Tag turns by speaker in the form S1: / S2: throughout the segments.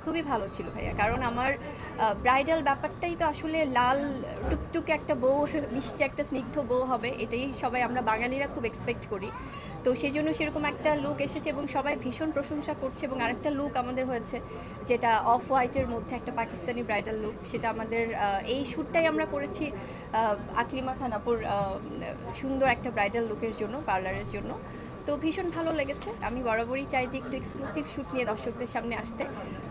S1: খুবই ভালো ছিল ভাইয়া, কারণ আমার ব্রাইডাল ব্যাপারটাই তো আসলে লাল টুকটুকে একটা বউ, মিষ্টি একটা স্নিগ্ধ বউ হবে, এটাই সবাই আমরা বাঙালিরা খুব এক্সপেক্ট করি। তো সেই জন্য সেরকম একটা লুক এসেছে এবং সবাই ভীষণ প্রশংসা করছে। এবং আরেকটা লুক আমাদের হয়েছে যেটা অফ হোয়াইটের মধ্যে একটা পাকিস্তানি ব্রাইডাল লুক, সেটা আমাদের এই শ্যুটটাই আমরা করেছি আকলিমা খান আপুর সুন্দর একটা ব্রাইডাল লুকের জন্য, পার্লারের জন্য। তো ভীষণ ভালো লেগেছে। আমি বরাবরই চাই যে একটু এক্সক্লুসিভ শ্যুট নিয়ে দর্শকদের সামনে আসতে।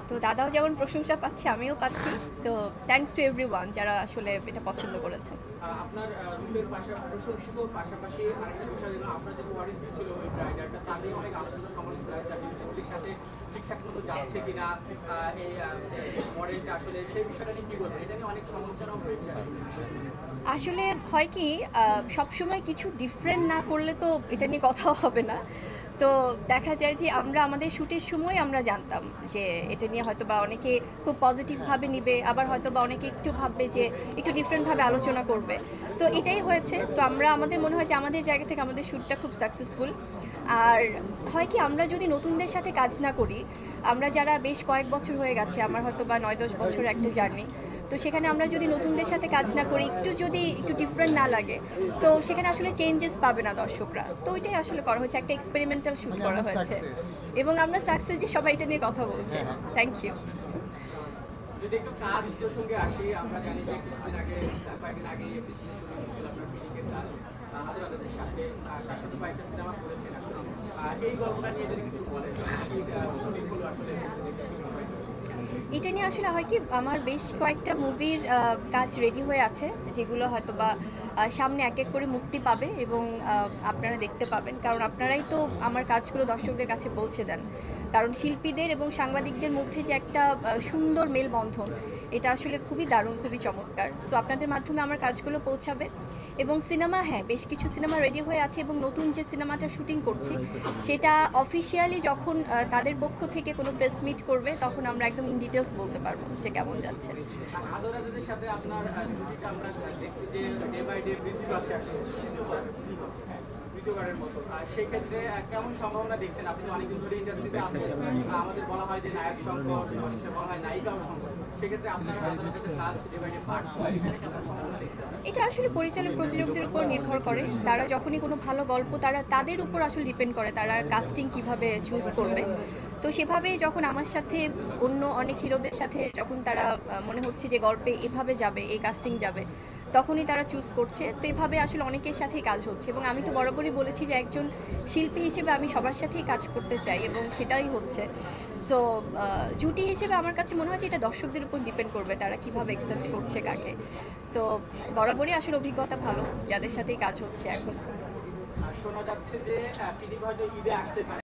S1: তো দাদাও যেমন প্রশংসা পাচ্ছে, আমিও পাচ্ছি। সো থ্যাঙ্কস টু এভরিওয়ান যারা আসলে এটা পছন্দ করেছে।
S2: আপনার রূপের প্রশংসিত পাশাপাশি আরেকটা বিষয় হলো আপনার যে ওয়ারিস ছিল ওই ব্রাইডারটা, তাদের অনেক আলোচনা সমালোচনা হয়েছে ফ্যামিলির সাথে ঠিকঠাক মতো যাচ্ছে কিনা এই মডেলটা, আসলে সেই বিষয়টা নিয়ে কি বলবেন? এটা নিয়ে অনেক সমালোচনাও হয়েছে।
S1: আসলে হয় কি, সবসময় কিছু ডিফারেন্ট না করলে তো এটা নিয়ে কথাও হবে না। তো দেখা যায় যে আমরা আমাদের শ্যুটের সময় আমরা জানতাম যে এটা নিয়ে হয়তো বা অনেকে খুব পজিটিভভাবে নিবে, আবার হয়তো বা অনেকে একটু ভাববে যে একটু ডিফারেন্টভাবে আলোচনা করবে। তো এটাই হয়েছে। তো আমরা আমাদের মনে হয় যে আমাদের জায়গা থেকে আমাদের শ্যুটটা খুব সাকসেসফুল। আর হয় কি, আমরা যদি নতুনদের সাথে কাজ না করি, আমরা যারা বেশ কয়েক বছর হয়ে গেছে, আমার হয়তো বা 9-10 বছর একটা জার্নি, তো সেখানে আমরা যদি নতুনদের সাথে কাজ না করি, যদি একটু ডিফারেন্ট না লাগে, তো সেখানে আসলে চেঞ্জেস পাবে না দর্শকরা। তো ওইটাই আসলে করা হয়েছে, একটা এক্সপেরিমেন্টাল শ্যুট করা হয়েছে এবং আমরা সাকসেস যে সবাই এটা নিয়ে কথা বলছে। Thank you.
S2: যদি একটু কাজ প্রসঙ্গে আসি, আমরা জানি যে কয়েকদিন আগে ছিল আপনার ফিলিংয়ের কাজ আদরাদের সাথে, তার সাথে কয়েকটা সিনেমা করেছেন। এই গল্পটা নিয়ে যদি কিছু বলেন, শুটিং হলো আসলে
S1: এটা নিয়ে আসলে হয় কি, আমার বেশ কয়েকটা মুভির কাজ রেডি হয়ে আছে, যেগুলো হয়তো বা সামনে এক এক করে মুক্তি পাবে এবং আপনারা দেখতে পাবেন। কারণ আপনারাই তো আমার কাজগুলো দর্শকদের কাছে পৌঁছে দেন। কারণ শিল্পীদের এবং সাংবাদিকদের মধ্যে যে একটা সুন্দর মেলবন্ধন, এটা আসলে খুবই দারুণ, খুবই চমৎকার। সো আপনাদের মাধ্যমে আমার কাজগুলো পৌঁছাবে। এবং সিনেমা, হ্যাঁ, বেশ কিছু সিনেমা রেডি হয়ে আছে এবং নতুন যে সিনেমাটা শুটিং করছি সেটা অফিসিয়ালি যখন তাদের পক্ষ থেকে কোনো প্রেস মিট করবে, তখন আমরা একদম ইন ডিটেলস বলতে পারবো যে কেমন যাচ্ছে।
S2: আদরাদের সাথে আপনার জুটিটা আমরা দেখছি যে ডে বাই ডে বৃদ্ধি পাচ্ছে, দ্বিতীয়বারের মতো। আর সেই ক্ষেত্রে কেমন সম্ভাবনা দেখছেন? আপনি তো অনেকদিন ধরে ইন্ডাস্ট্রিতে আছেন, আমাদের বলা হয় যে নায়ক সংকট, বলা হয় নায়িকাও সংকট, সেক্ষেত্রে আপনারা আদালতের কাজ ডে বাই ডে পাচ্ছেন, এখানে কেমন সম্ভাবনা দেখছেন?
S1: এটা আসলে পরিচালক প্রযোজকদের উপর নির্ভর করে। তারা যখনই কোনো ভালো গল্প, তাদের উপর আসলে ডিপেন্ড করে তারা কাস্টিং কিভাবে চুজ করবে। তো সেভাবেই যখন আমার সাথে অন্য অনেক হিরোদের সাথে যখন তারা মনে হচ্ছে যে গল্পে এভাবে যাবে, এই কাস্টিং যাবে, তখনই তারা চুজ করছে। তো এভাবে আসলে অনেকের সাথেই কাজ হচ্ছে এবং আমি তো বরাবরই বলেছি যে একজন শিল্পী হিসেবে আমি সবার সাথেই কাজ করতে চাই এবং সেটাই হচ্ছে। সো জুটি হিসেবে আমার কাছে মনে হয় যে এটা দর্শকদের উপর ডিপেন্ড করবে তারা কিভাবে অ্যাকসেপ্ট করছে কাকে। তো বরাবরই আসলে অভিজ্ঞতা ভালো যাদের সাথেই কাজ হচ্ছে এখন।
S2: শোনা যাচ্ছে যে ফিলিং হয়তো ঈদে আসতে পারে।